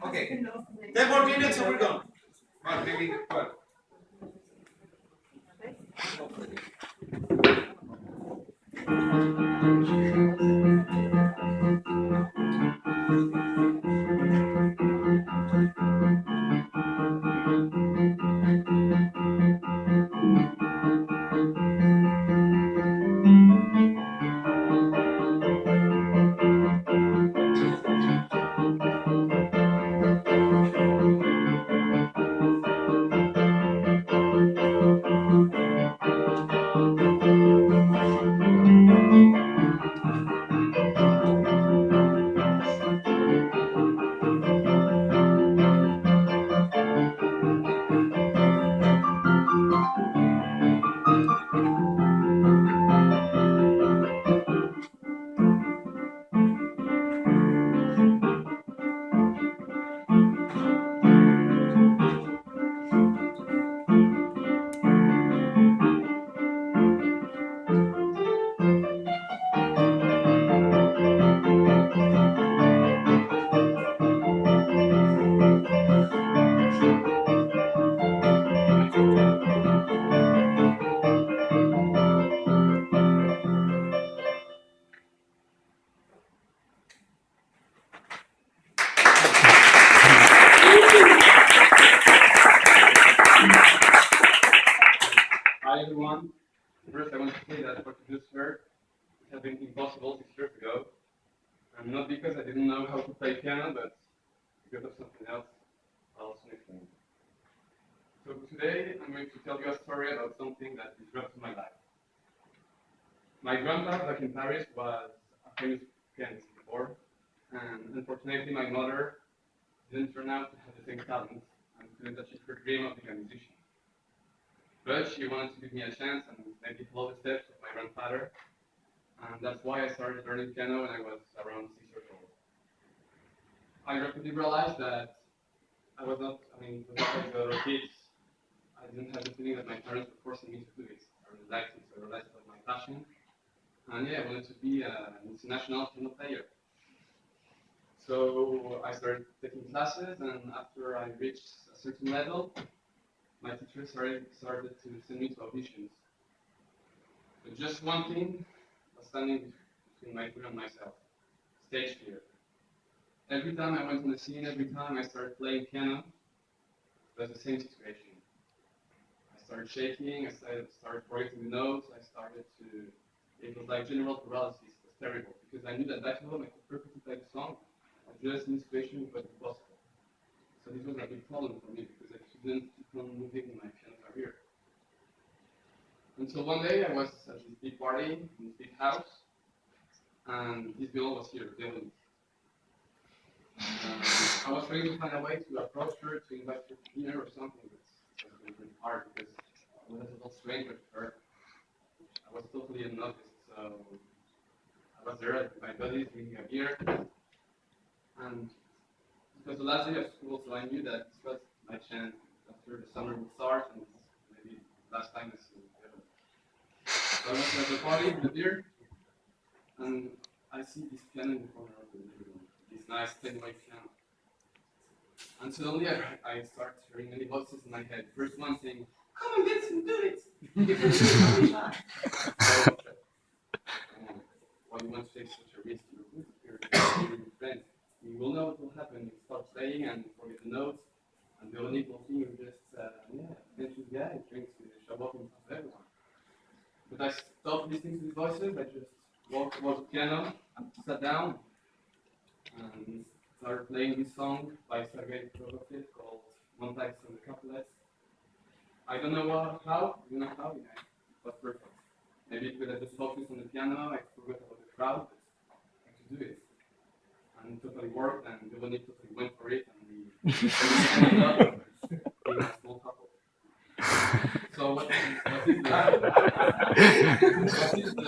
Okay. 10 more minutes or we're gone. Well, maybe 12. Hi everyone. First, I want to say that what you just heard has been impossible 6 years ago, and not because I didn't know how to play piano, but because of something else I'll soon explain. So today, I'm going to tell you a story about something that disrupted my life. My grandpa back in Paris was a famous pianist before, and unfortunately, my mother didn't turn out to have the same talent and couldn't achieve her dream of being a musician. But she wanted to give me a chance and maybe follow the steps of my grandfather, and that's why I started learning piano when I was around 6 years old. I rapidly realized that I was not, it was not like the other kids. I didn't have the feeling that my parents were forcing me to do it. I really liked it, so I realized it was my passion. And yeah, I wanted to be an international piano player. So I started taking classes, and after I reached a certain level, my teacher started to send me to auditions. But just one thing was standing between my fear and myself: stage fear. Every time I went on the scene, every time I started playing piano, it was the same situation. I started shaking, I started forgetting the notes, it was like general paralysis. It was terrible, because I knew that back home I could perfectly play the song, but just in this situation it was impossible. So this was a big problem for me, because I couldn't keep on moving in my piano career. Until one day I was at this big party in this big house, and this girl was here, Dylan. I was trying to find a way to approach her, to invite her to dinner or something, but it was really hard because I was a little stranger to her. I was totally a novice, so I was there at my buddies drinking a beer, and it was the last day of school, so I knew that this was my chance after the summer would start, and maybe last time I see her. So I was at the party with the beer, and I see this piano in the corner of the living room, this nice 10-way piano. And suddenly I start hearing many voices in my head. First one saying, "Come on, Vincent, do it! You can do it, so, why you want to take such a risk? You're with your friends. You will know what will happen. You start playing and forget the notes, and the only thing you're just, attention guy trying to show up in front of everyone." But I stopped listening to these voices. I just walked towards the piano, sat down, and started playing this song by Sergei Prokofiev called Montagues and the Couplets. I don't know how, you know how, yeah, it was perfect. Maybe it could have just focused on the piano, I forgot about the crowd, but I could do it. And it totally worked, and the one totally went for it, and we ended up being a small couple. So what is the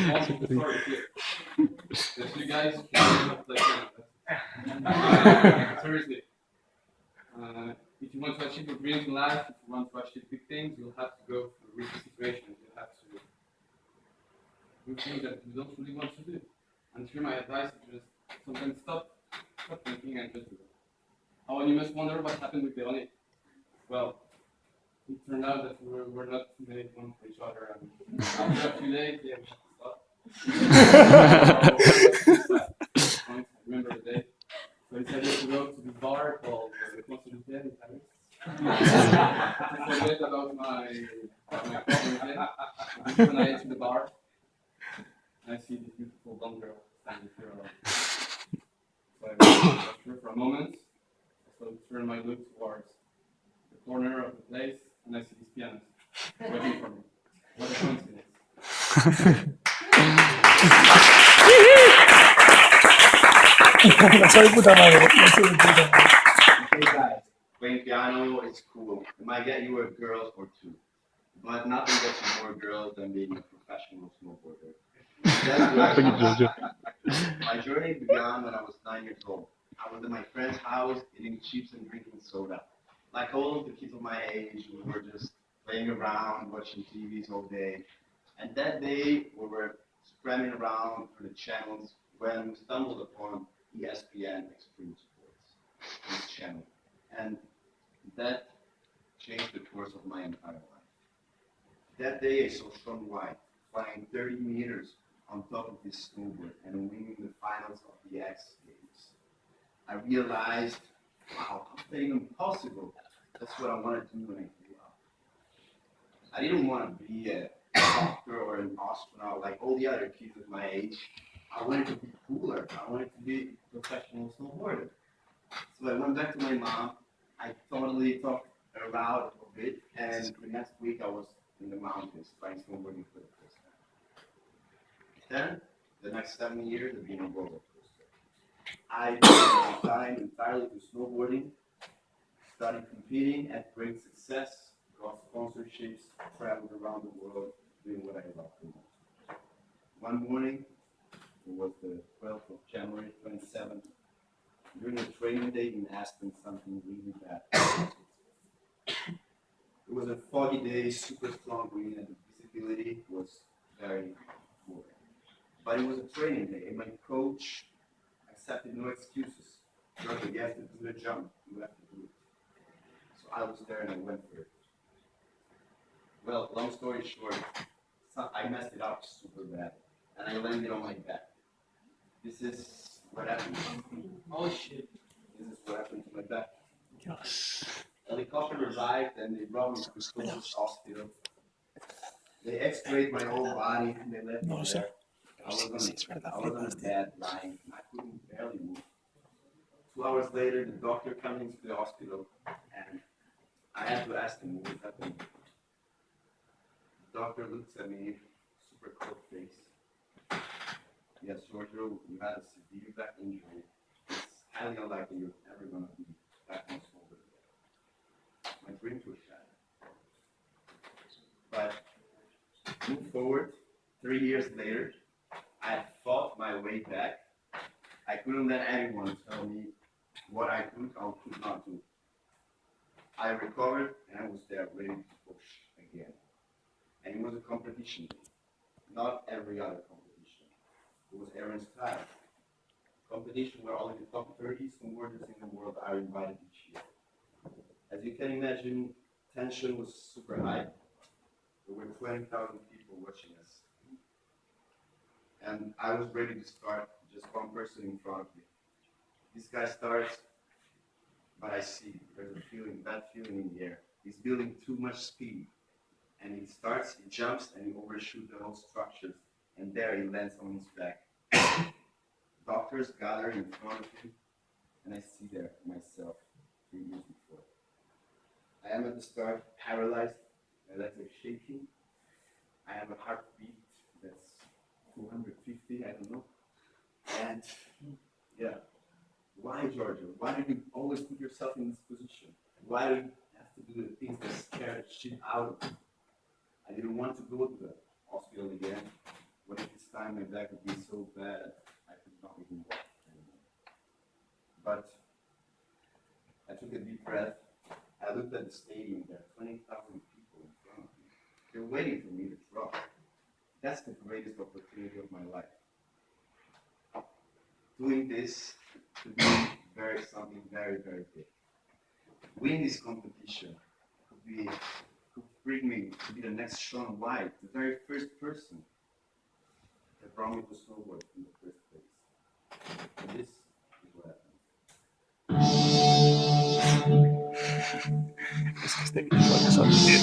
most of the story here? The two guys can play piano. Seriously. If you want to achieve your dreams in life, if you want to achieve big things, you'll have to go through risky situations. You'll have to you don't really want to do. And here my advice is just sometimes stop thinking and just do it. Oh, and you must wonder what happened with Leonie. Well, it turned out that we're not made one for each other, and after a few days, yeah, we should stop. I remember the day. So he decided to go to this bar called the Consulté in Paris. To forget about my problem again. When I enter the bar, I see this beautiful blonde girl standing here alone. So I watched her for a moment. So I turn my look towards the corner of the place, and I see this pianist waiting for me. What a coincidence. Soy puta madre. Soy puta madre. Hey guys, playing piano is cool. It might get you a girl or two, but nothing gets you more girls than being a professional snowboarder. My journey began when I was 9 years old. I was at my friend's house eating chips and drinking soda. Like all of the kids of my age, we were just playing around, watching TVs all day. And that day, we were scrambling around through the channels when we stumbled upon ESPN Extreme Sports, this channel. And that changed the course of my entire life. That day, I saw Sean White flying 30 meters on top of this snowboard and winning the finals of the X Games. I realized, wow, how even possible? That's what I wanted to do when I grew up. I didn't want to be a doctor or an astronaut like all the other kids of my age. I wanted to be cooler. I wanted to be a professional snowboarder. So I went back to my mom. I totally talked her out of it, and the next week I was in the mountains trying snowboarding for the first time. Then, the next 7 years have been a roller coaster. I devoted my time entirely to snowboarding, started competing at great success, got sponsorships, traveled around the world doing what I love the most. One morning, it was the 12th of January 27th, during a training day in Aspen, something really bad. It was a foggy day, super strong wind, and the visibility was very poor. But it was a training day, and my coach accepted no excuses. Brother, you have to do the jump. You have to do it. So I was there and I went for it. Well, long story short, I messed it up super bad, and I landed on my back. This is what happened. Oh shit. This is what happened to my back. Dios. Helicopter arrived and they brought me to the closest hospital. They x-rayed my whole body and they left me there. I was on the bed lying and I couldn't barely move. 2 hours later, the doctor comes into the hospital and I had to ask him what happened. The doctor looks at me, super cold face. Yes, Giorgio, you had a severe back injury. It's highly unlikely you're ever going to be back on shoulder again. My dreams were shattered. But move forward, 3 years later, I had fought my way back. I couldn't let anyone tell me what I could or could not do. I recovered and I was there ready to push again. And it was a competition day, not every other competition. It was Aaron's style. Competition where only the top 30 snowboarders in the world are invited each year. As you can imagine, tension was super high. There were 20,000 people watching us. And I was ready to start, just one person in front of me. This guy starts, but I see there's a feeling, bad feeling in the air. He's building too much speed. And he starts, he jumps, and he overshoots the whole structures. And there he lands on his back. Doctors gather in front of him, and I see there myself 3 years before. I am at the start paralyzed, my legs are shaking. I have a heartbeat that's 250, I don't know. And yeah, why, Giorgio? Why do you always put yourself in this position? Why do you have to do the things that scare the shit out of you? I didn't want to go to the hospital again. What if this time my back would be so bad I could not even walk anymore? But I took a deep breath. I looked at the stadium. There are 20,000 people in front of me. They're waiting for me to drop. That's the greatest opportunity of my life. Doing this could be something very, very big. Win this competition could bring me to be the next Sean White, the very first person that brought me to snowboard in the first place. And this is what happened. Es que este video vaya a salir.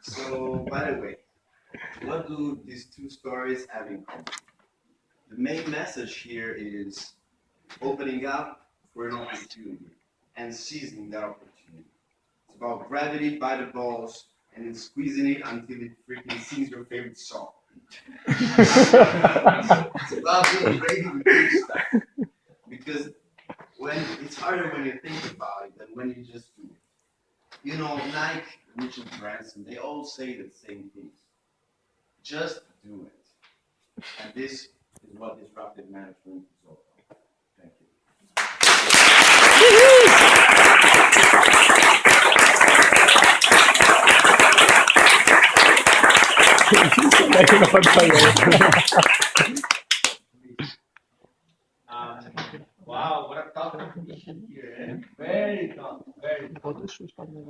So, by the way, what do these two stories have in common? The main message here is opening up for an opportunity and seizing that opportunity. It's about gravity by the balls and then squeezing it until it freaking sings your favorite song. It's about being ready to do stuff. Because it's harder when you think about it than when you just do it. You know, Nike, Richard Branson, they all say the same things. Just do it. And this is what disruptive management is all about. Thank Hay una pantalla. Wow, what a tough competition here. Very tough, very tough. Fotos su espalda.